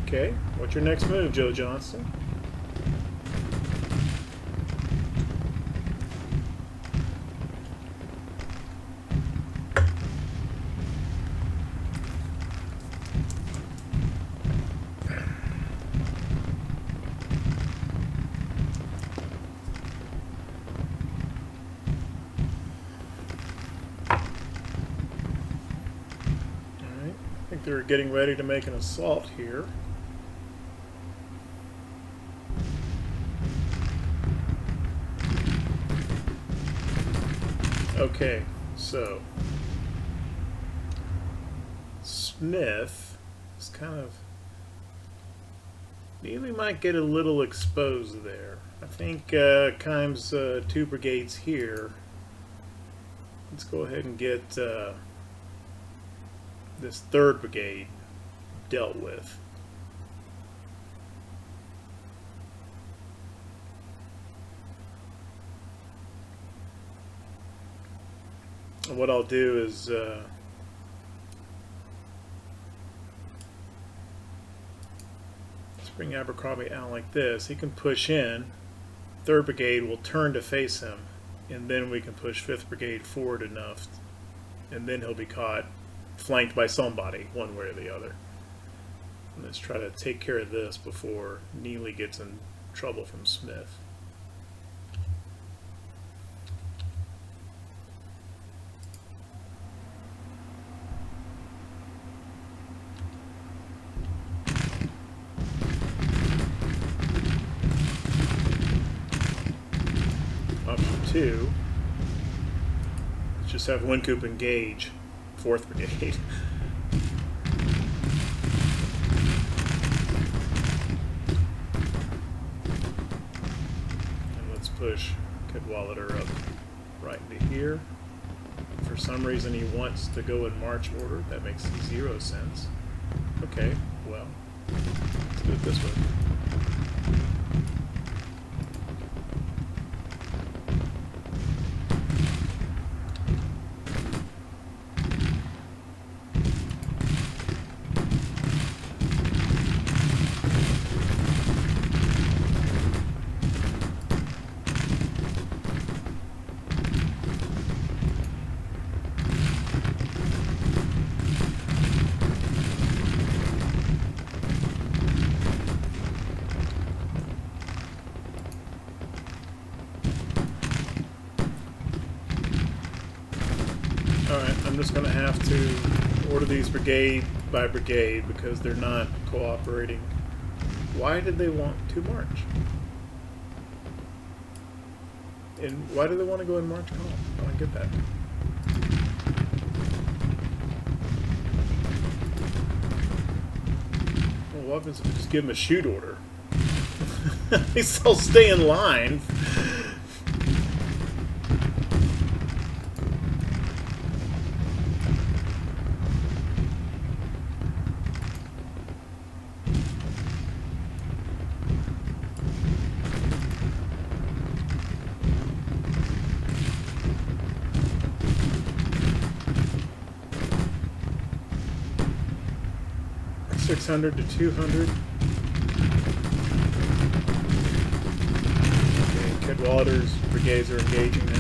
Okay, what's your next move, Joe Johnston? I think they're getting ready to make an assault here. Okay, so Smith is kind of, maybe might get a little exposed there. I think Kimes 2 brigades here. Let's go ahead and get this 3rd Brigade dealt with. what I'll do is let's bring Abercrombie out like this. He can push in. 3rd Brigade will turn to face him, and then we can push 5th Brigade forward enough, and then he'll be caught, flanked by somebody, one way or the other. Let's try to take care of this before Neely gets in trouble from Smith. Option 2, let's just have Wincoop engage 4th Brigade. Push Cadwallader up right into here. For some reason he wants to go in march order. That makes 0 sense. Okay, well, let's do it this way. Alright, I'm just going to have to order these brigade by brigade because they're not cooperating. Why did they want to march? And why do they want to go in march column? I don't get that. Well, what happens if we just give them a shoot order? They still stay in line. .600 to 200. Okay, Cadwallader's brigades are engaging now.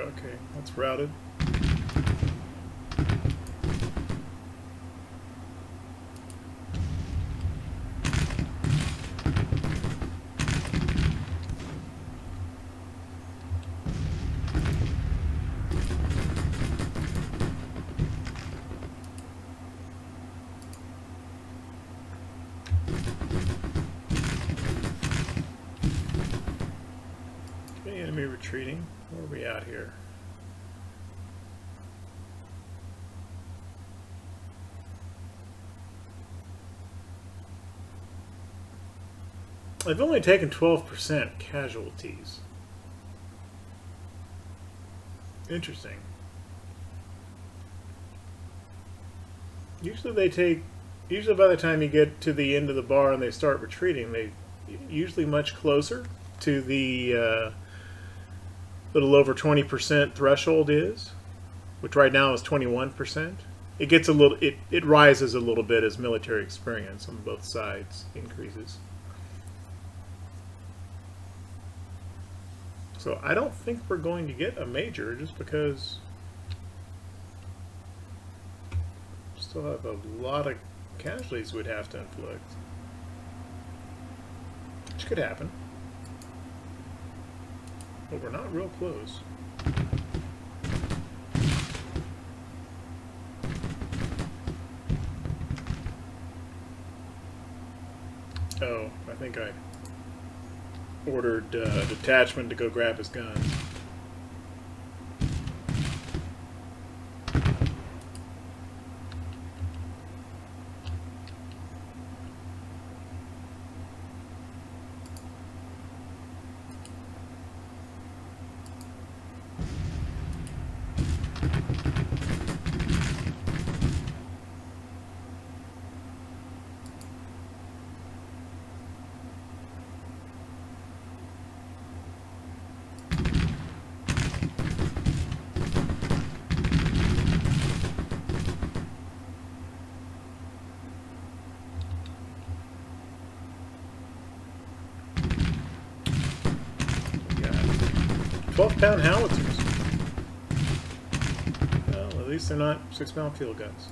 Okay, that's routed. Okay, enemy retreating. Where are we at here? I've only taken 12% casualties. Interesting. Usually they take, usually by the time you get to the end of the bar and they start retreating, they usually much closer to the little over 20% threshold is, which right now is 21%. It gets a little, it rises a little bit as military experience on both sides increases. So I don't think we're going to get a major just because we still have a lot of casualties we'd have to inflict. Which could happen. But we're not real close. Oh, I think I ordered a detachment to go grab his guns. Got 12-pound howitzers. Well, at least they're not 6-pound field guns.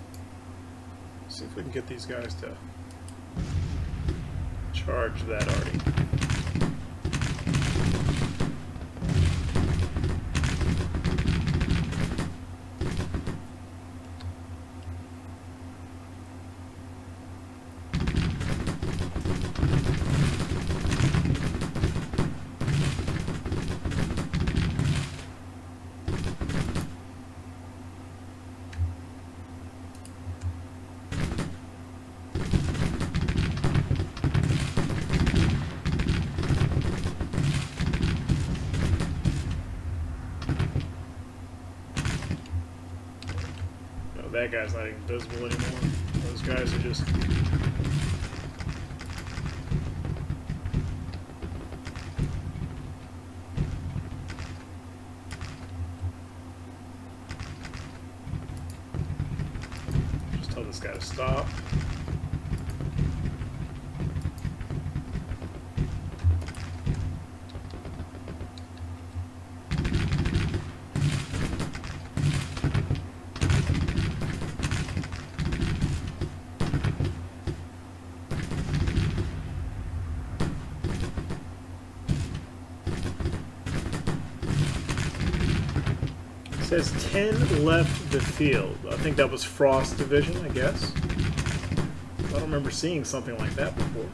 Let's see if we can get these guys to charge that already. That guy's not even visible anymore. Those guys are just... Just tell this guy to stop. It says 10 left the field. I think that was Frost Division, I guess. I don't remember seeing something like that before.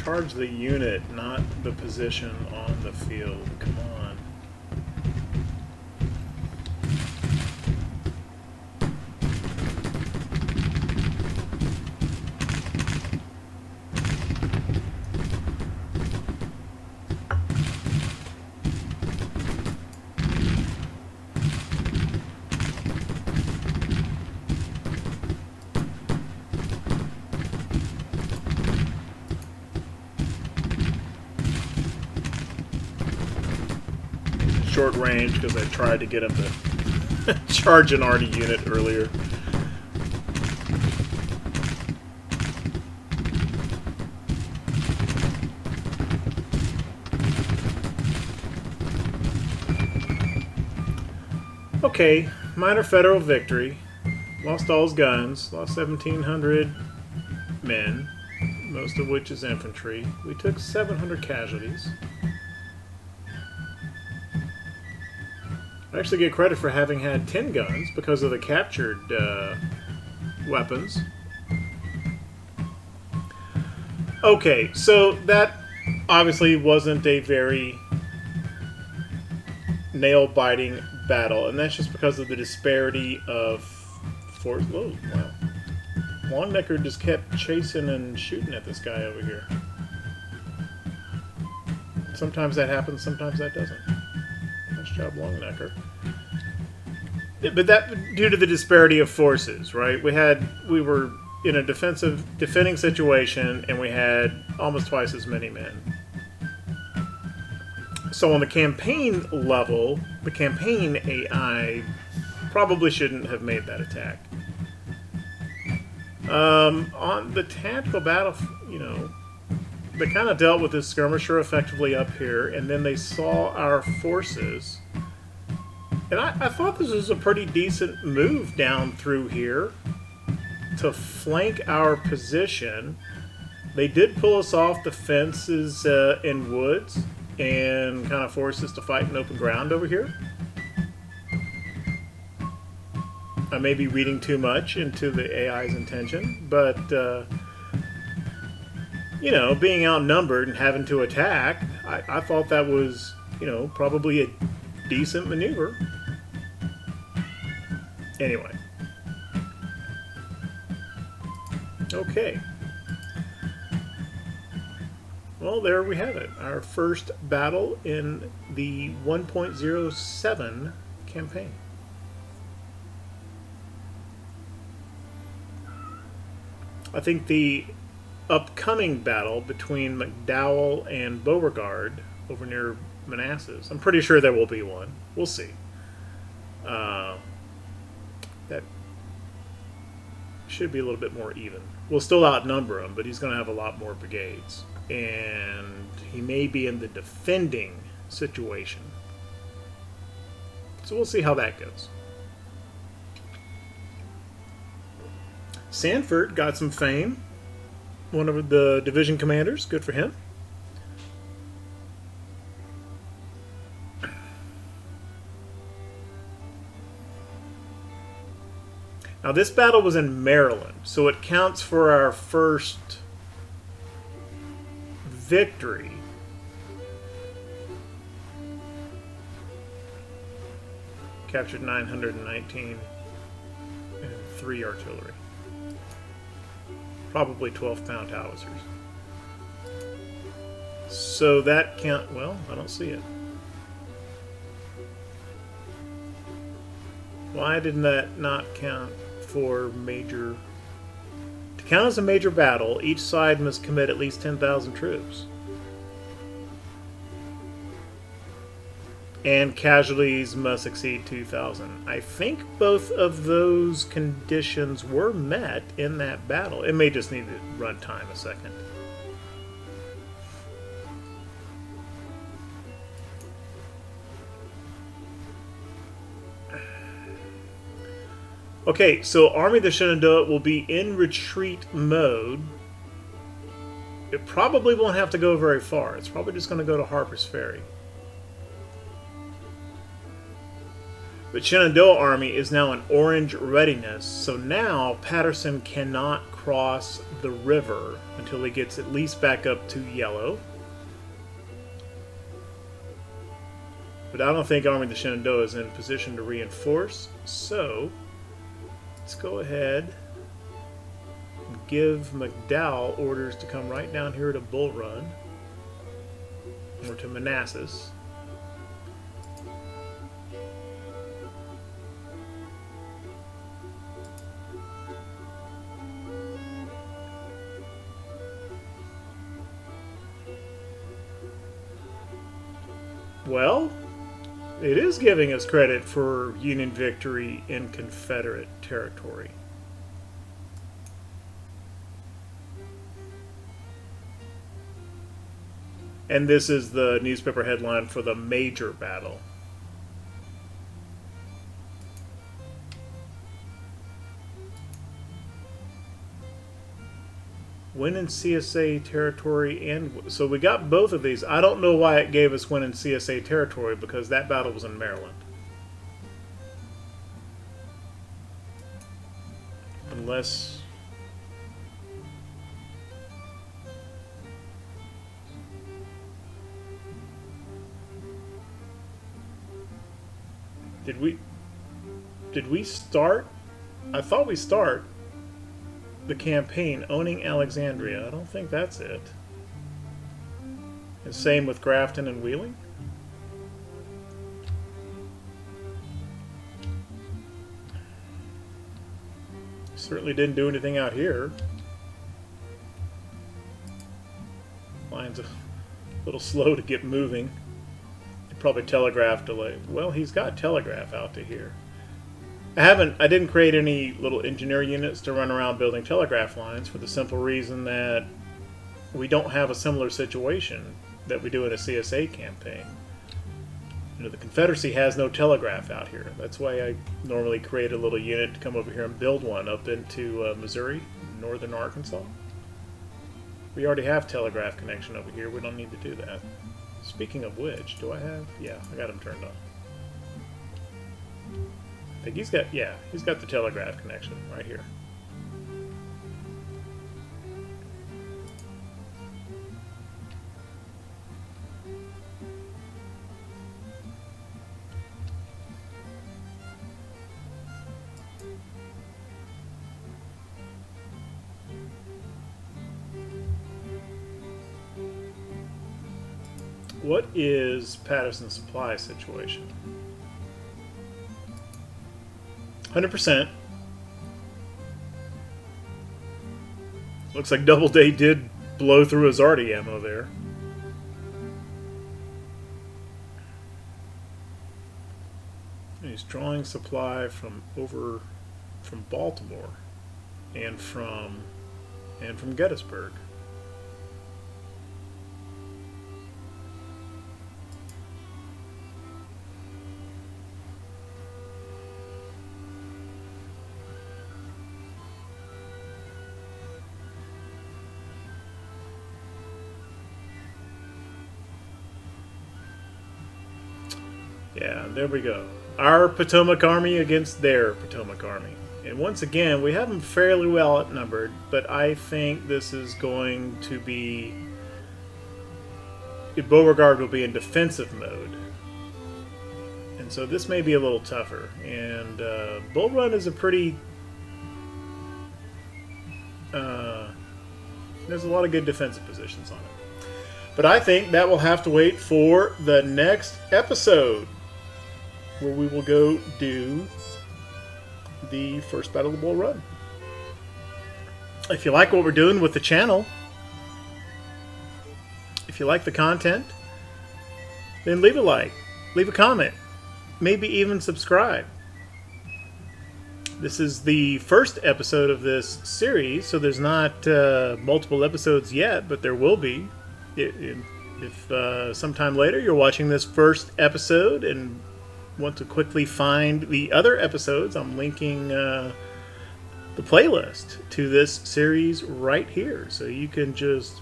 Charge the unit, not the position on the field. Come on. Short range because I tried to get him to charge an arty unit earlier. Okay, minor federal victory. Lost all his guns, lost 1,700 men, most of which is infantry. We took 700 casualties. I actually get credit for having had 10 guns because of the captured weapons. Okay, so that obviously wasn't a very nail-biting battle, and that's just because of the disparity of force. Whoa, wow. Longnecker just kept chasing and shooting at this guy over here. Sometimes that happens, sometimes that doesn't. Nice job, Longnecker. But that due to the disparity of forces, right? We were in a defending situation, and we had almost twice as many men. So on the campaign level, the campaign AI probably shouldn't have made that attack. On the tactical battle, you know, they kind of dealt with this skirmisher effectively up here, and then they saw our forces. And I thought this was a pretty decent move down through here to flank our position. They did pull us off the fences in woods and kind of forced us to fight in open ground over here. I may be reading too much into the AI's intention, but you know, being outnumbered and having to attack, I thought that was, you know, probably a decent maneuver. Anyway. Okay. Well, there we have it. Our first battle in the 1.07 campaign. I think the upcoming battle between McDowell and Beauregard over near Manassas, I'm pretty sure there will be one. We'll see. That should be a little bit more even. We'll still outnumber him, but he's going to have a lot more brigades. And he may be in the defending situation. So we'll see how that goes. Sanford got some fame. One of the division commanders. Good for him. Now this battle was in Maryland, so it counts for our first victory. Captured 919 and 3 artillery. Probably 12-pound howitzers. So that count, well, I don't see it. Why didn't that not count for major? To count as a major battle, each side must commit at least 10,000 troops. And casualties must exceed 2,000. I think both of those conditions were met in that battle. It may just need to run time a second. Okay, so Army of the Shenandoah will be in retreat mode. It probably won't have to go very far. It's probably just going to go to Harper's Ferry. But Shenandoah Army is now in orange readiness, so now Patterson cannot across the river until he gets at least back up to yellow. But I don't think Army of the Shenandoah is in position to reinforce, so let's go ahead and give McDowell orders to come right down here to Bull Run, or to Manassas. Well, it is giving us credit for Union victory in Confederate territory. And this is the newspaper headline for the major battle. Win in CSA territory, and so we got both of these. I don't know why it gave us win in CSA territory, because that battle was in Maryland. Unless... Did we start? I thought we start the campaign owning Alexandria. I don't think that's it. And same with Grafton and Wheeling. Certainly didn't do anything out here. Line's a little slow to get moving. Probably telegraph delay. Well, he's got telegraph out to here. I didn't create any little engineer units to run around building telegraph lines, for the simple reason that we don't have a similar situation that we do in a CSA campaign. You know, the Confederacy has no telegraph out here. That's why I normally create a little unit to come over here and build one up into Missouri, northern Arkansas. We already have telegraph connection over here. We don't need to do that. Speaking of which, do I have? Yeah, I got him turned on. I think he's got the telegraph connection right here. What is Patterson's supply situation? 100%. Looks like Doubleday did blow through his arty ammo there. And he's drawing supply from Baltimore and from Gettysburg. Yeah, there we go. Our Potomac Army against their Potomac Army. And once again, we have them fairly well outnumbered, but I think this is going to be... Beauregard will be in defensive mode. And so this may be a little tougher. And Bull Run is a pretty... there's a lot of good defensive positions on it. But I think that will have to wait for the next episode, where we will go do the first Battle of the Bull Run. If you like what we're doing with the channel, if you like the content, then leave a like, leave a comment, maybe even subscribe. This is the first episode of this series, so there's not multiple episodes yet, but there will be. If sometime later you're watching this first episode and want to quickly find the other episodes, I'm linking the playlist to this series right here, so you can just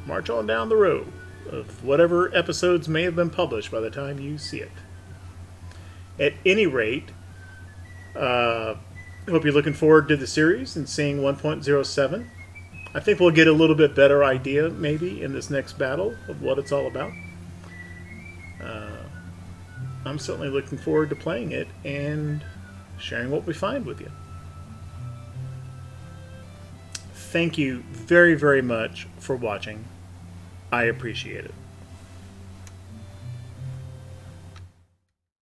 march on down the road of whatever episodes may have been published by the time you see it. At any rate, I hope you're looking forward to the series and seeing 1.07. I think we'll get a little bit better idea, maybe, in this next battle of what it's all about. I'm certainly looking forward to playing it and sharing what we find with you. Thank you very, very much for watching. I appreciate it.